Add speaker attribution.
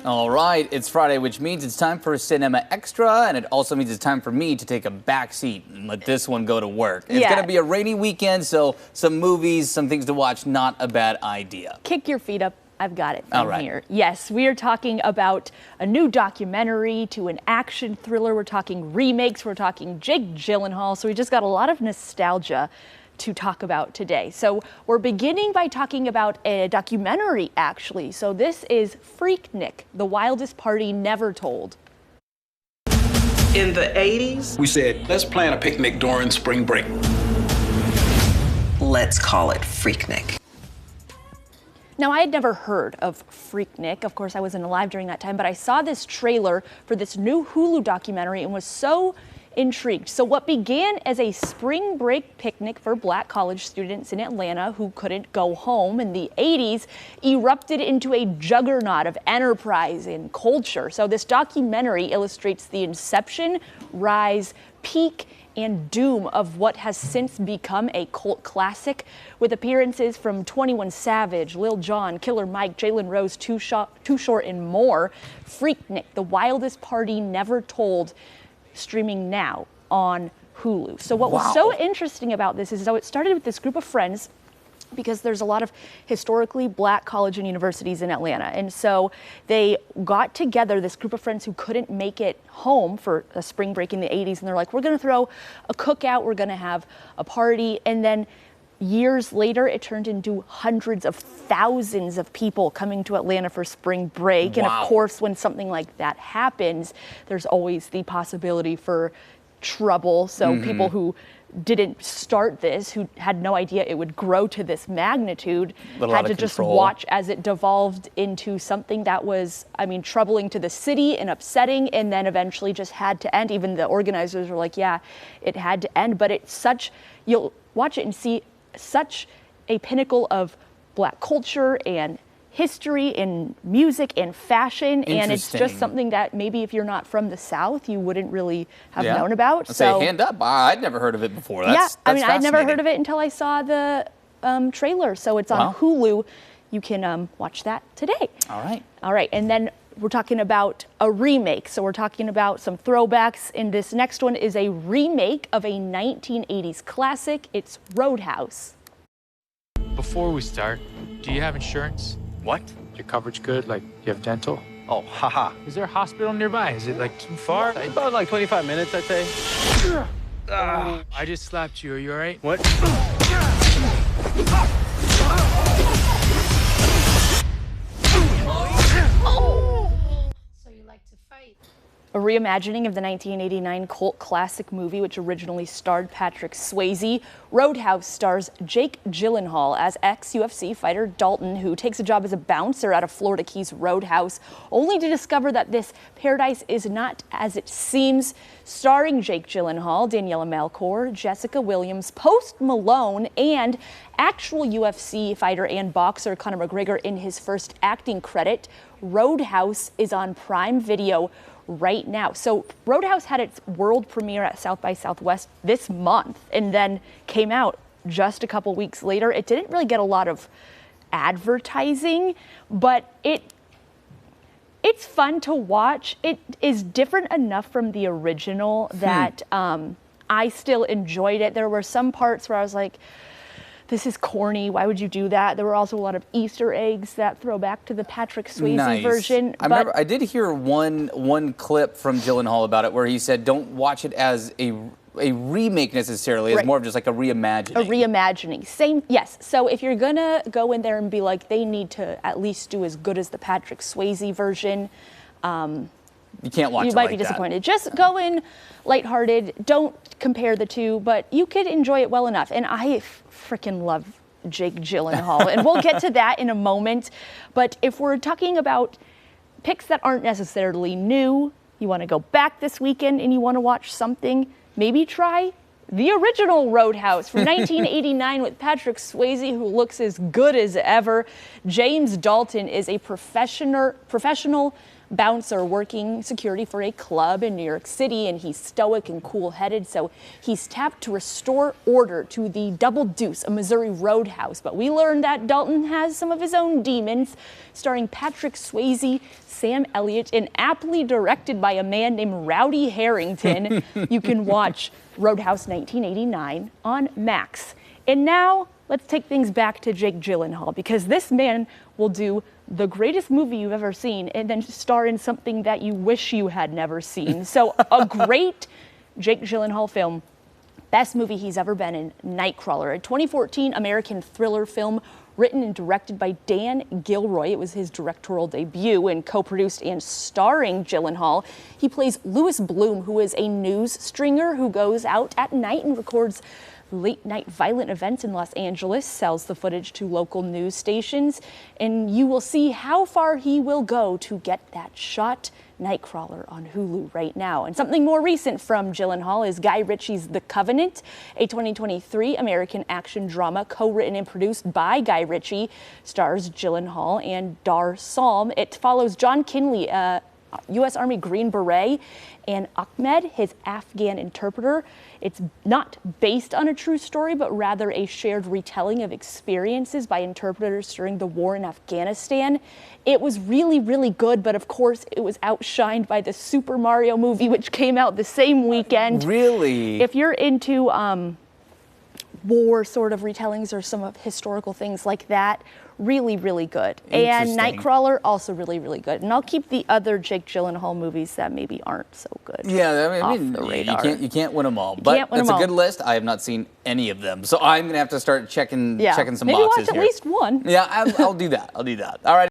Speaker 1: All right, it's Friday, which means it's time for Cin-Emma Extra, and it also means it's time for me to take a back seat and let this one go to work. It's going to be a rainy weekend, so some movies, some things to watch, not a bad idea.
Speaker 2: Kick your feet up. I've got it from here. Yes, we are talking about a new documentary to an action thriller. We're talking remakes. We're talking Jake Gyllenhaal. So we just got a lot of nostalgia to talk about today. So we're beginning by talking about a documentary, actually. So this is Freaknik, The Wildest Party Never Told.
Speaker 3: In the 80s,
Speaker 4: we said, let's plan a picnic during spring break.
Speaker 3: Let's call it Freaknik.
Speaker 2: Now, I had never heard of Freaknik. Of course, I wasn't alive during that time, but I saw this trailer for this new Hulu documentary and was so intrigued. So what began as a spring break picnic for Black college students in Atlanta who couldn't go home in the 80s erupted into a juggernaut of enterprise and culture. So this documentary illustrates the inception, rise, peak, and doom of what has since become a cult classic, with appearances from 21 Savage, Lil Jon, Killer Mike, Jalen Rose, Too Short, and more. Freaknik, The Wildest Party Never Told, streaming now on Hulu. So what was so interesting about this is how it started with this group of friends, because there's a lot of historically Black colleges and universities in Atlanta. And so they got together, this group of friends who couldn't make it home for a spring break in the 80s. And they're like, we're going to throw a cookout. We're going to have a party. And then years later, it turned into hundreds of thousands of people coming to Atlanta for spring break. And of course, when something like that happens, there's always the possibility for trouble. So people who didn't start this, who had no idea it would grow to this magnitude, had to just watch as it devolved into something that was, I mean, troubling to the city and upsetting, and then eventually just had to end. Even the organizers were like, yeah, it had to end. But it's such, you'll watch it and see such a pinnacle of Black culture and history and music and fashion, and it's just something that maybe if you're not from the South, you wouldn't really have known about.
Speaker 1: So hand up, I'd never heard of it before. That's
Speaker 2: I mean, I'd never heard of it until I saw the trailer. So it's on Hulu. You can watch that today. All right, and then we're talking about a remake. So we're talking about some throwbacks, and this next one is a remake of a 1980s classic. It's Roadhouse.
Speaker 5: Before we start, do you have insurance?
Speaker 6: What?
Speaker 5: Your coverage good? Like, you have dental?
Speaker 6: Oh, haha.
Speaker 5: Is there a hospital nearby? Is it, like, too far?
Speaker 6: About, like, 25 minutes, I'd say.
Speaker 5: I just slapped you. Are you all right?
Speaker 6: What?
Speaker 7: So you like to fight?
Speaker 2: A reimagining of the 1989 cult classic movie, which originally starred Patrick Swayze. Roadhouse stars Jake Gyllenhaal as ex-UFC fighter Dalton, who takes a job as a bouncer at a Florida Keys roadhouse, only to discover that this paradise is not as it seems. Starring Jake Gyllenhaal, Daniela Melchior, Jessica Williams, Post Malone, and actual UFC fighter and boxer Conor McGregor in his first acting credit. Roadhouse is on Prime Video right now. So Roadhouse had its world premiere at South by Southwest this month and then came out just a couple weeks later. It didn't really get a lot of advertising, but it's fun to watch. It is different enough from the original that I still enjoyed it. There were some parts where I was like, this is corny. Why would you do that? There were also a lot of Easter eggs that throw back to the Patrick Swayze version.
Speaker 1: I remember I did hear one clip from Gyllenhaal about it where he said, don't watch it as a remake necessarily, it's more of just like a reimagining.
Speaker 2: A reimagining. Same, yes. So if you're gonna go in there and be like, they need to at least do as good as the Patrick Swayze version,
Speaker 1: you can't watch it.
Speaker 2: You might be disappointed. Just go in lighthearted. Don't compare the two, but you could enjoy it well enough. And I freaking love Jake Gyllenhaal, and we'll get to that in a moment. But if we're talking about picks that aren't necessarily new, you want to go back this weekend and you want to watch something, maybe try the original Roadhouse from 1989 with Patrick Swayze, who looks as good as ever. James Dalton is a professional bouncer working security for a club in New York City, and he's stoic and cool-headed, so he's tapped to restore order to the Double Deuce, a Missouri roadhouse. But we learned that Dalton has some of his own demons, starring Patrick Swayze, Sam Elliott, and aptly directed by a man named Rowdy Harrington. You can watch Roadhouse 1989 on Max. And now, let's take things back to Jake Gyllenhaal, because this man will do the greatest movie you've ever seen and then star in something that you wish you had never seen. So a great Jake Gyllenhaal film. Best movie he's ever been in, Nightcrawler, a 2014 American thriller film written and directed by Dan Gilroy. It was his directorial debut and co-produced and starring Gyllenhaal. He plays Louis Bloom, who is a news stringer who goes out at night and records late-night violent events in Los Angeles, sells the footage to local news stations, and you will see how far he will go to get that shot. Nightcrawler on Hulu right now. And something more recent from Gyllenhaal is Guy Ritchie's The Covenant, a 2023 American action drama co-written and produced by Guy Ritchie, stars Gyllenhaal and Dar Salm. It follows John Kinley, U.S. Army Green Beret, and Ahmed, his Afghan interpreter. It's not based on a true story, but rather a shared retelling of experiences by interpreters during the war in Afghanistan. It was really, really good, but of course it was outshined by the Super Mario movie, which came out the same weekend.
Speaker 1: Really?
Speaker 2: If you're into war sort of retellings or some of historical things like that, really, really good. And Nightcrawler, also really, really good. And I'll keep the other Jake Gyllenhaal movies that maybe aren't so good.
Speaker 1: Yeah, I mean,
Speaker 2: the radar.
Speaker 1: you can't win them all. But it's a good list. I have not seen any of them, so I'm gonna have to start checking some
Speaker 2: maybe
Speaker 1: boxes
Speaker 2: watch
Speaker 1: here.
Speaker 2: at least one.
Speaker 1: Yeah, I'll do that. All right.